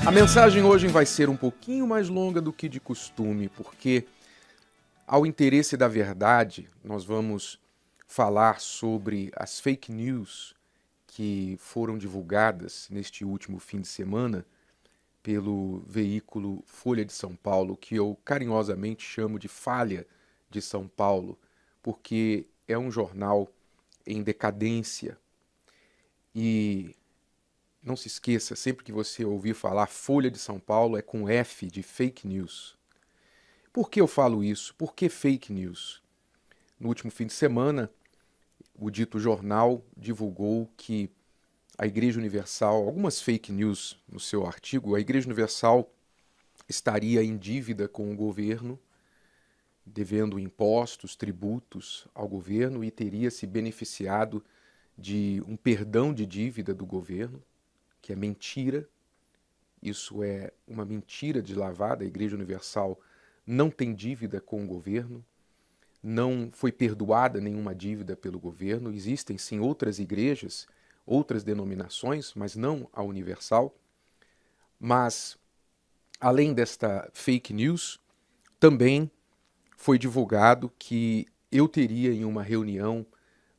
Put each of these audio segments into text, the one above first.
A mensagem hoje vai ser um pouquinho mais longa do que de costume, porque, ao interesse da verdade, nós vamos falar sobre as fake news que foram divulgadas neste último fim de semana pelo veículo Folha de São Paulo, que eu carinhosamente chamo de Falha de São Paulo, porque é um jornal em decadência. E não se esqueça, sempre que você ouvir falar Folha de São Paulo, é com F de fake news. Por que eu falo isso? Por que fake news? No último fim de semana, o dito jornal divulgou que a Igreja Universal, algumas fake news no seu artigo, a Igreja Universal estaria em dívida com o governo, devendo impostos, tributos ao governo e teria se beneficiado de um perdão de dívida do governo, que é mentira. Isso é uma mentira deslavada. A Igreja Universal não tem dívida com o governo, não foi perdoada nenhuma dívida pelo governo. Existem sim outras igrejas, outras denominações, mas não a Universal. Mas, além desta fake news, também foi divulgado que eu teria em uma reunião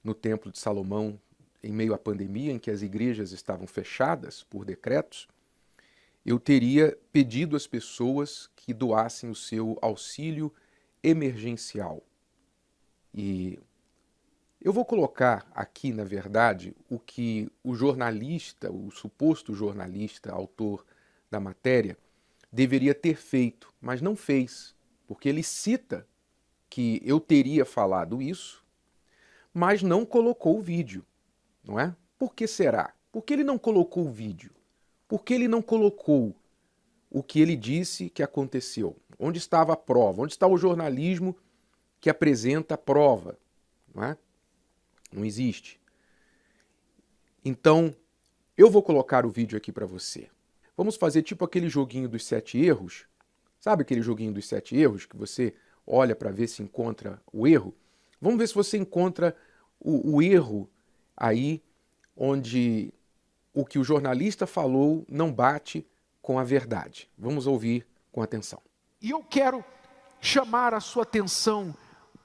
no Templo de Salomão, em meio à pandemia, em que as igrejas estavam fechadas por decretos, eu teria pedido às pessoas que doassem o seu auxílio emergencial. E eu vou colocar aqui, na verdade, o que o jornalista, o suposto jornalista, autor da matéria, deveria ter feito, mas não fez, porque ele cita que eu teria falado isso, mas não colocou o vídeo, não é? Por que será? Por que ele não colocou o vídeo? Por que ele não colocou o que ele disse que aconteceu? Onde estava a prova? Onde está o jornalismo que apresenta a prova? Não é? Não existe. Então, eu vou colocar o vídeo aqui para você. Vamos fazer tipo aquele joguinho dos 7 erros. Sabe aquele joguinho dos 7 erros que você olha para ver se encontra o erro? Vamos ver se você encontra o erro aí onde o que o jornalista falou não bate com a verdade. Vamos ouvir com atenção. E eu quero chamar a sua atenção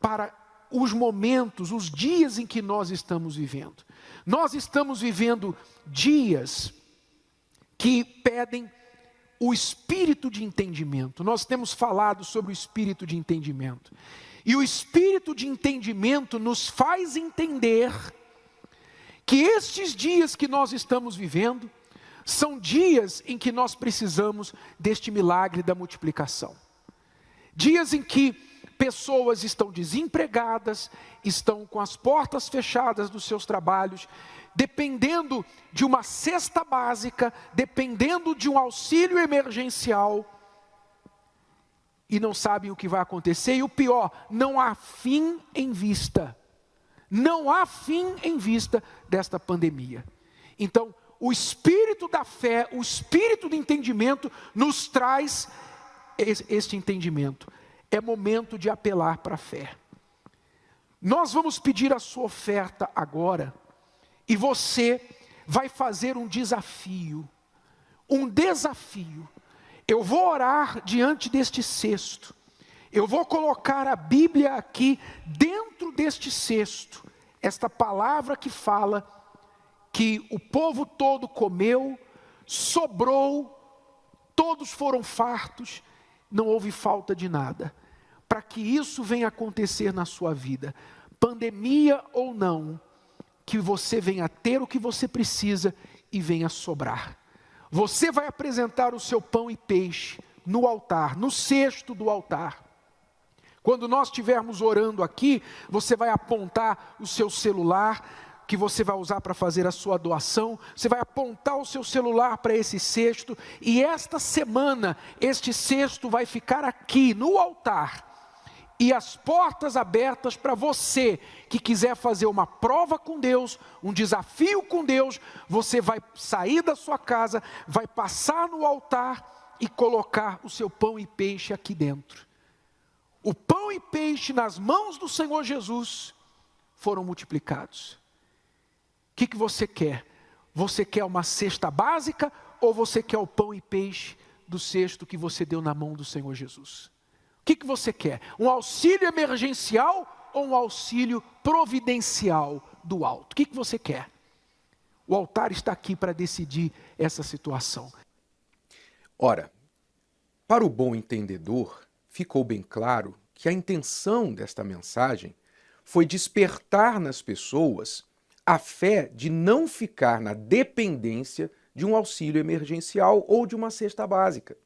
para os momentos, os dias em que nós estamos vivendo. Nós estamos vivendo dias que pedem o espírito de entendimento. Nós temos falado sobre o espírito de entendimento. E o espírito de entendimento nos faz entender que estes dias que nós estamos vivendo são dias em que nós precisamos deste milagre da multiplicação. Dias em que pessoas estão desempregadas, estão com as portas fechadas dos seus trabalhos, dependendo de uma cesta básica, dependendo de um auxílio emergencial, e não sabem o que vai acontecer. E o pior, não há fim em vista. Não há fim em vista desta pandemia. Então, o espírito da fé, o espírito do entendimento nos traz este entendimento. É momento de apelar para a fé. Nós vamos pedir a sua oferta agora, e você vai fazer um desafio. Um desafio. Eu vou orar diante deste cesto. Eu vou colocar a Bíblia aqui dentro deste cesto. Esta palavra que fala que o povo todo comeu, sobrou, todos foram fartos, não houve falta de nada. Para que isso venha acontecer na sua vida, pandemia ou não, que você venha ter o que você precisa e venha sobrar. Você vai apresentar o seu pão e peixe no altar, no cesto do altar. Quando nós estivermos orando aqui, você vai apontar o seu celular, que você vai usar para fazer a sua doação, você vai apontar o seu celular para esse cesto, e esta semana, este cesto vai ficar aqui no altar, e as portas abertas para você, que quiser fazer uma prova com Deus, um desafio com Deus, você vai sair da sua casa, vai passar no altar, e colocar o seu pão e peixe aqui dentro. O pão e peixe nas mãos do Senhor Jesus foram multiplicados. O que você quer? Você quer uma cesta básica ou você quer o pão e peixe do cesto que você deu na mão do Senhor Jesus? O que você quer? Um auxílio emergencial ou um auxílio providencial do alto? O que você quer? O altar está aqui para decidir essa situação. Ora, para o bom entendedor, ficou bem claro que a intenção desta mensagem foi despertar nas pessoas a fé de não ficar na dependência de um auxílio emergencial ou de uma cesta básica.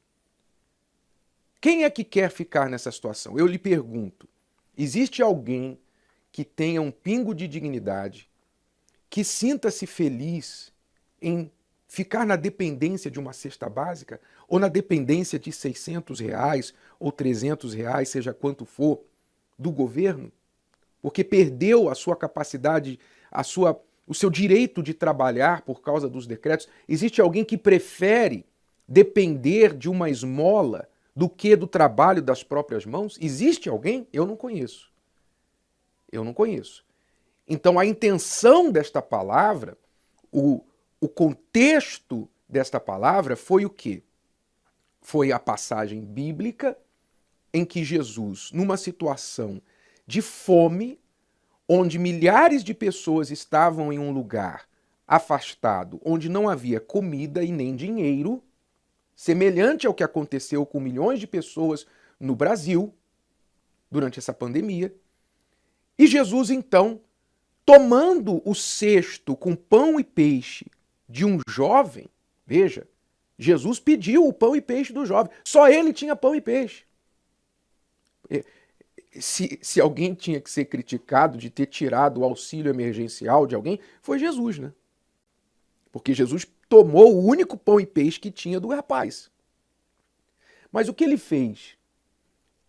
Quem é que quer ficar nessa situação? Eu lhe pergunto, existe alguém que tenha um pingo de dignidade, que sinta-se feliz em ficar na dependência de uma cesta básica ou na dependência de R$600 ou R$300, seja quanto for, do governo? Porque perdeu a sua capacidade, o seu direito de trabalhar por causa dos decretos. Existe alguém que prefere depender de uma esmola do que do trabalho das próprias mãos? Existe alguém? Eu não conheço. Eu não conheço. Então a intenção desta palavra, o contexto desta palavra foi o quê? Foi a passagem bíblica em que Jesus, numa situação de fome, onde milhares de pessoas estavam em um lugar afastado, onde não havia comida e nem dinheiro, semelhante ao que aconteceu com milhões de pessoas no Brasil durante essa pandemia. E Jesus, então, tomando o cesto com pão e peixe de um jovem, veja, Jesus pediu o pão e peixe do jovem, só ele tinha pão e peixe. Se alguém tinha que ser criticado de ter tirado o auxílio emergencial de alguém, foi Jesus, né? Porque Jesus tomou o único pão e peixe que tinha do rapaz. Mas o que ele fez?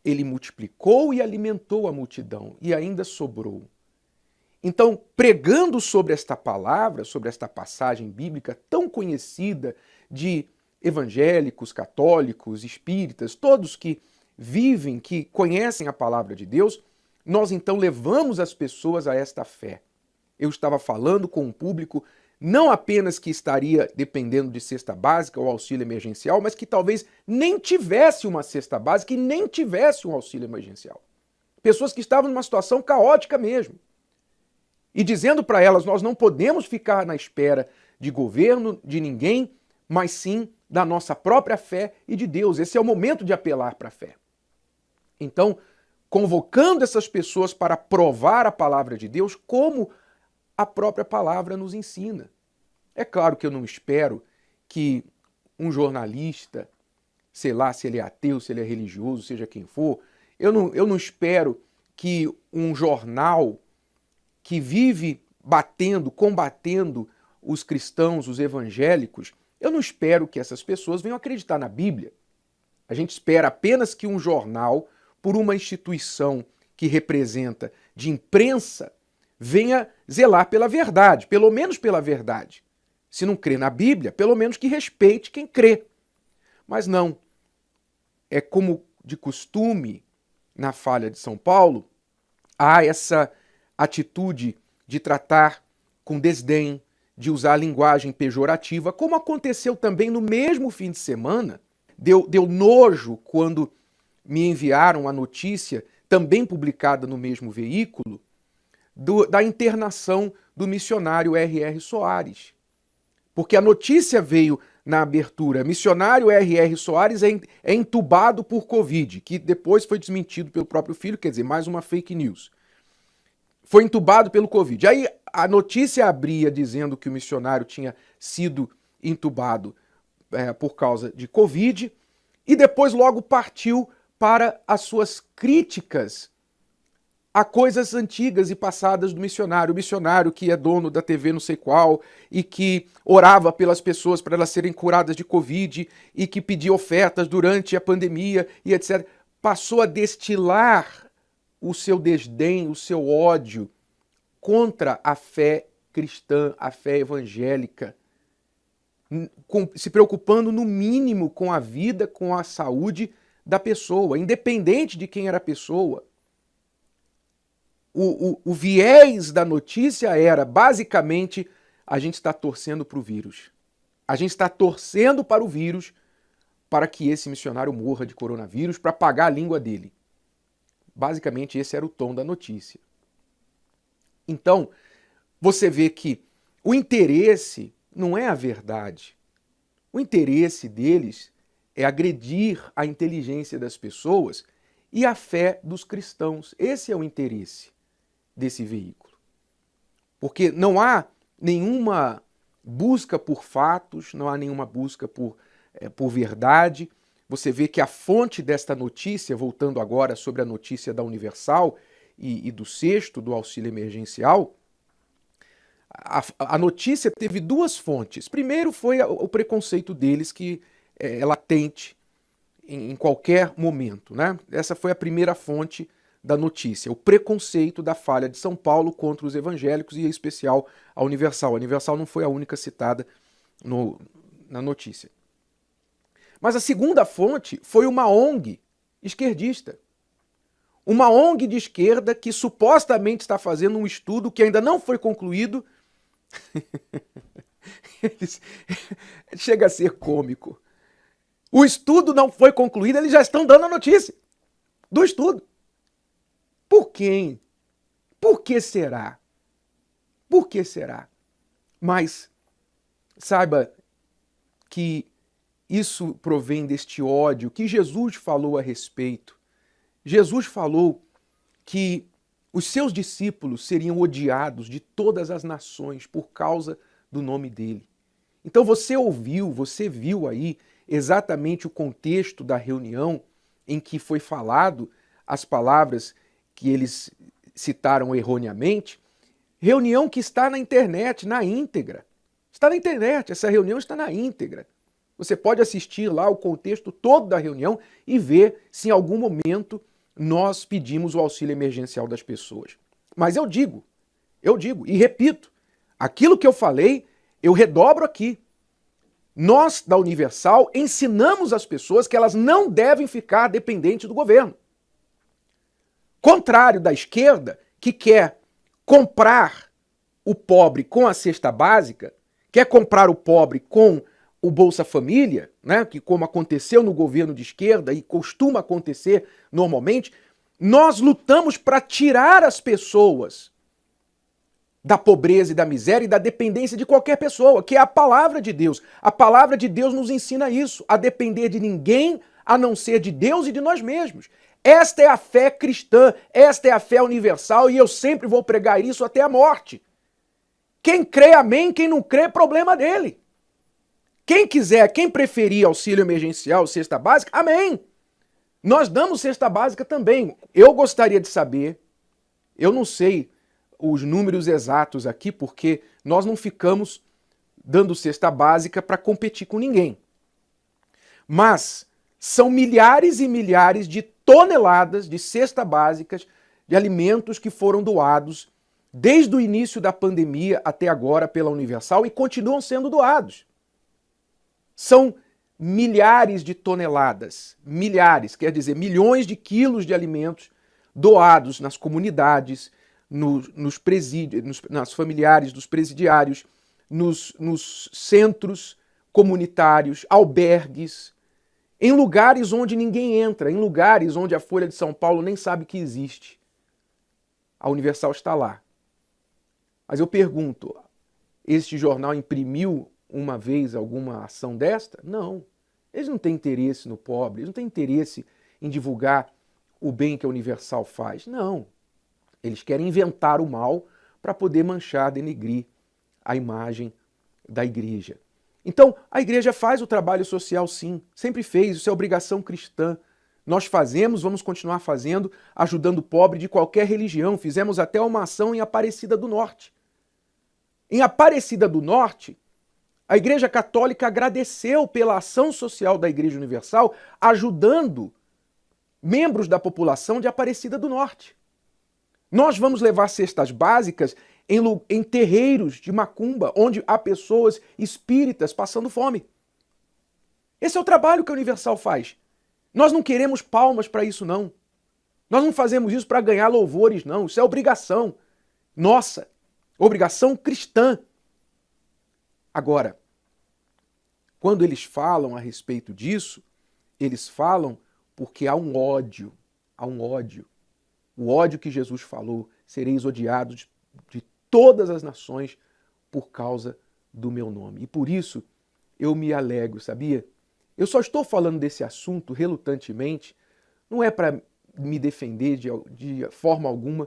Ele multiplicou e alimentou a multidão, e ainda sobrou. Então, pregando sobre esta palavra, sobre esta passagem bíblica tão conhecida de evangélicos, católicos, espíritas, todos que vivem, que conhecem a palavra de Deus, nós então levamos as pessoas a esta fé. Eu estava falando com um público não apenas que estaria dependendo de cesta básica ou auxílio emergencial, mas que talvez nem tivesse uma cesta básica e nem tivesse um auxílio emergencial. Pessoas que estavam numa situação caótica mesmo. E dizendo para elas, nós não podemos ficar na espera de governo, de ninguém, mas sim da nossa própria fé e de Deus. Esse é o momento de apelar para a fé. Então, convocando essas pessoas para provar a palavra de Deus como a própria palavra nos ensina. É claro que eu não espero que um jornalista, sei lá, se ele é ateu, se ele é religioso, seja quem for, eu não espero que um jornal que vive combatendo os cristãos, os evangélicos, eu não espero que essas pessoas venham acreditar na Bíblia. A gente espera apenas que um jornal, por uma instituição que representa de imprensa, venha zelar pela verdade, pelo menos pela verdade. Se não crê na Bíblia, pelo menos que respeite quem crê. Mas não. É como de costume, na Folha de São Paulo, há essa atitude de tratar com desdém, de usar a linguagem pejorativa, como aconteceu também no mesmo fim de semana. Deu nojo quando me enviaram a notícia, também publicada no mesmo veículo, da internação do missionário R.R. Soares. Porque a notícia veio na abertura, missionário R.R. Soares é entubado por Covid, que depois foi desmentido pelo próprio filho, quer dizer, mais uma fake news. Foi entubado pelo Covid. Aí a notícia abria dizendo que o missionário tinha sido entubado por causa de Covid, e depois logo partiu para as suas críticas a coisas antigas e passadas do missionário. O missionário que é dono da TV não sei qual e que orava pelas pessoas para elas serem curadas de Covid e que pedia ofertas durante a pandemia e etc. Passou a destilar o seu desdém, o seu ódio contra a fé cristã, a fé evangélica, se preocupando no mínimo com a vida, com a saúde da pessoa, independente de quem era a pessoa. O viés da notícia era, basicamente, a gente está torcendo para o vírus. A gente está torcendo para o vírus, para que esse missionário morra de coronavírus, para pagar a língua dele. Basicamente, esse era o tom da notícia. Então, você vê que o interesse não é a verdade. O interesse deles é agredir a inteligência das pessoas e a fé dos cristãos. Esse é o interesse desse veículo. Porque não há nenhuma busca por fatos, não há nenhuma busca por verdade. Você vê que a fonte desta notícia, voltando agora sobre a notícia da Universal e do sexto, do auxílio emergencial, a notícia teve duas fontes. Primeiro foi o preconceito deles, que é latente em qualquer momento, né? Essa foi a primeira fonte da notícia, o preconceito da falha de São Paulo contra os evangélicos e, em especial, a Universal. A Universal não foi a única citada na notícia. Mas a segunda fonte foi uma ONG esquerdista. Uma ONG de esquerda que supostamente está fazendo um estudo que ainda não foi concluído. Chega a ser cômico. O estudo não foi concluído, eles já estão dando a notícia do estudo. Por quem? Por que será? Por que será? Mas saiba que isso provém deste ódio que Jesus falou a respeito. Jesus falou que os seus discípulos seriam odiados de todas as nações por causa do nome dele. Então você ouviu, você viu aí exatamente o contexto da reunião em que foi falado as palavras que eles citaram erroneamente. Reunião que está na internet, na íntegra. Está na internet, essa reunião está na íntegra. Você pode assistir lá o contexto todo da reunião e ver se em algum momento nós pedimos o auxílio emergencial das pessoas. Mas eu digo e repito, aquilo que eu falei, eu redobro aqui. Nós, da Universal, ensinamos as pessoas que elas não devem ficar dependentes do governo. Contrário da esquerda, que quer comprar o pobre com a cesta básica, quer comprar o pobre com o Bolsa Família, né, que como aconteceu no governo de esquerda e costuma acontecer normalmente, nós lutamos para tirar as pessoas da pobreza e da miséria e da dependência de qualquer pessoa, que é a palavra de Deus. A palavra de Deus nos ensina isso, a depender de ninguém a não ser de Deus e de nós mesmos. Esta é a fé cristã, esta é a fé universal e eu sempre vou pregar isso até a morte. Quem crê, amém, quem não crê, problema dele. Quem quiser, quem preferir auxílio emergencial, cesta básica, amém. Nós damos cesta básica também. Eu gostaria de saber, eu não sei os números exatos aqui, porque nós não ficamos dando cesta básica para competir com ninguém. Mas são milhares e milhares de toneladas de cesta básicas de alimentos que foram doados desde o início da pandemia até agora pela Universal e continuam sendo doados. São milhares de toneladas, milhares, quer dizer, milhões de quilos de alimentos doados nas comunidades, nos presídios, nas familiares dos presidiários, nos centros comunitários, albergues, em lugares onde ninguém entra, em lugares onde a Folha de São Paulo nem sabe que existe. A Universal está lá. Mas eu pergunto, este jornal imprimiu uma vez alguma ação desta? Não. Eles não têm interesse no pobre, eles não têm interesse em divulgar o bem que a Universal faz. Não. Eles querem inventar o mal para poder manchar, denegrir a imagem da igreja. Então, a igreja faz o trabalho social sim, sempre fez, isso é obrigação cristã. Nós fazemos, vamos continuar fazendo, ajudando o pobre de qualquer religião. Fizemos até uma ação em Aparecida do Norte. Em Aparecida do Norte, a Igreja Católica agradeceu pela ação social da Igreja Universal, ajudando membros da população de Aparecida do Norte. Nós vamos levar cestas básicas em terreiros de macumba, onde há pessoas espíritas passando fome. Esse é o trabalho que a Universal faz. Nós não queremos palmas para isso, não. Nós não fazemos isso para ganhar louvores, não. Isso é obrigação nossa, obrigação cristã. Agora, quando eles falam a respeito disso, eles falam porque há um ódio, há um ódio. O ódio que Jesus falou, sereis odiados de todas as nações por causa do meu nome. E por isso eu me alegro, sabia? Eu só estou falando desse assunto relutantemente, não é para me defender de forma alguma.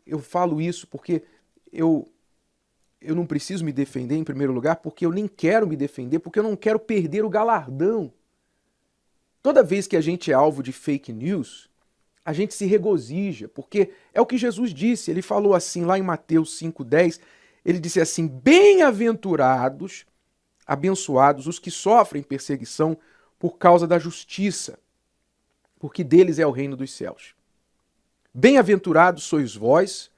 Eu falo isso porque eu não preciso me defender em primeiro lugar, porque eu nem quero me defender, porque eu não quero perder o galardão. Toda vez que a gente é alvo de fake news, a gente se regozija, porque é o que Jesus disse. Ele falou assim lá em Mateus 5,10, ele disse assim: bem-aventurados, abençoados os que sofrem perseguição por causa da justiça, porque deles é o reino dos céus. Bem-aventurados sois vós,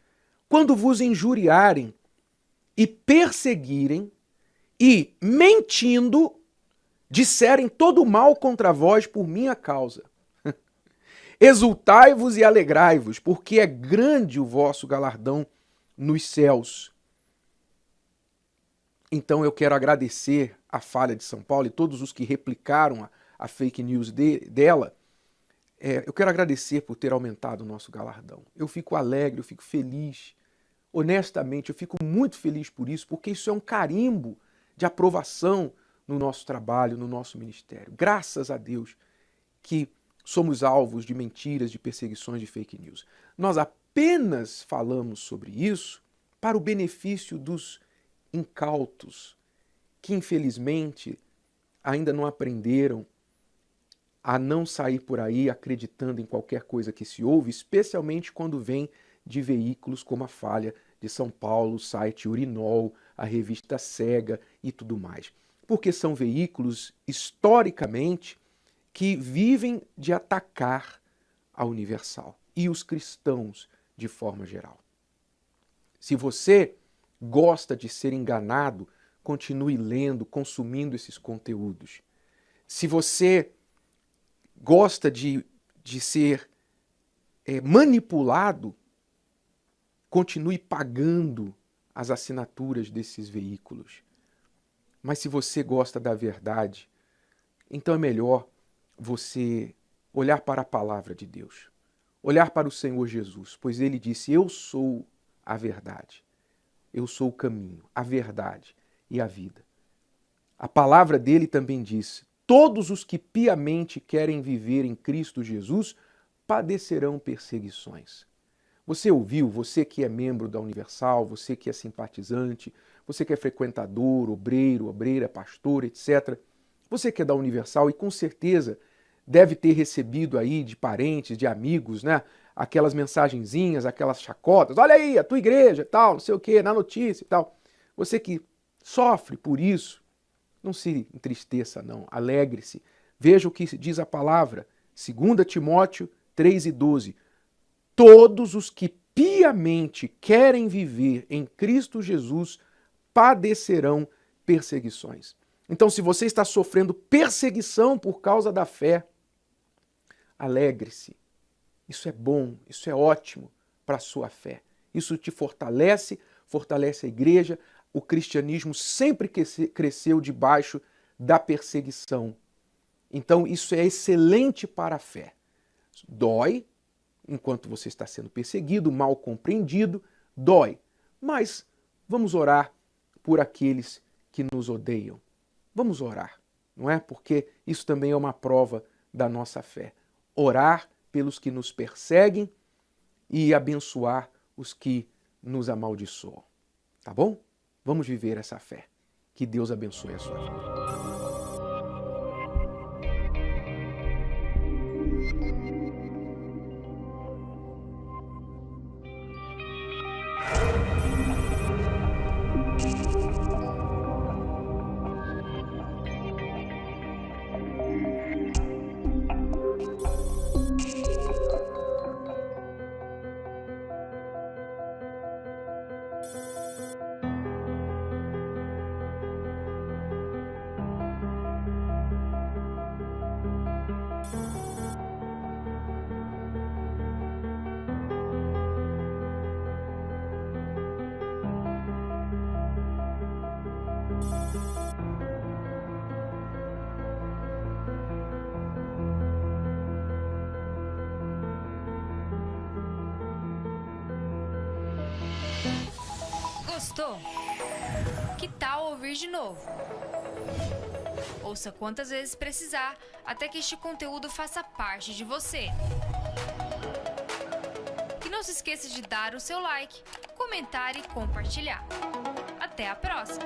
quando vos injuriarem e perseguirem e, mentindo, disserem todo mal contra vós por minha causa. Exultai-vos e alegrai-vos, porque é grande o vosso galardão nos céus. Então eu quero agradecer a falha de São Paulo e todos os que replicaram a fake news dela. Eu quero agradecer por ter aumentado o nosso galardão. Eu fico alegre, eu fico feliz. Honestamente, eu fico muito feliz por isso, porque isso é um carimbo de aprovação no nosso trabalho, no nosso ministério. Graças a Deus que somos alvos de mentiras, de perseguições, de fake news. Nós apenas falamos sobre isso para o benefício dos incautos, que infelizmente ainda não aprenderam a não sair por aí acreditando em qualquer coisa que se ouve, especialmente quando vem de veículos como a Falha de São Paulo, o site Urinol, a revista Cega e tudo mais. Porque são veículos, historicamente, que vivem de atacar a Universal e os cristãos de forma geral. Se você gosta de ser enganado, continue lendo, consumindo esses conteúdos. Se você gosta de ser manipulado, continue pagando as assinaturas desses veículos. Mas se você gosta da verdade, então é melhor você olhar para a palavra de Deus, olhar para o Senhor Jesus, pois ele disse: eu sou a verdade, eu sou o caminho, a verdade e a vida. A palavra dele também diz: todos os que piamente querem viver em Cristo Jesus padecerão perseguições. Você ouviu, você que é membro da Universal, você que é simpatizante, você que é frequentador, obreira, pastor, etc. Você que é da Universal e com certeza deve ter recebido aí de parentes, de amigos, né? Aquelas mensagenzinhas, aquelas chacotas. Olha aí, a tua igreja, tal, não sei o quê, na notícia e tal. Você que sofre por isso, não se entristeça não, alegre-se. Veja o que diz a palavra, 2 Timóteo 3:12. Todos os que piamente querem viver em Cristo Jesus padecerão perseguições. Então, se você está sofrendo perseguição por causa da fé, alegre-se. Isso é bom, isso é ótimo para a sua fé. Isso te fortalece, fortalece a igreja. O cristianismo sempre cresceu debaixo da perseguição. Então, isso é excelente para a fé. Dói, enquanto você está sendo perseguido, mal compreendido, dói. Mas vamos orar por aqueles que nos odeiam. Vamos orar, não é? Porque isso também é uma prova da nossa fé. Orar pelos que nos perseguem e abençoar os que nos amaldiçoam. Tá bom? Vamos viver essa fé. Que Deus abençoe a sua vida. Gostou? Que tal ouvir de novo? Ouça quantas vezes precisar, até que este conteúdo faça parte de você. E não se esqueça de dar o seu like, comentar e compartilhar. Até a próxima!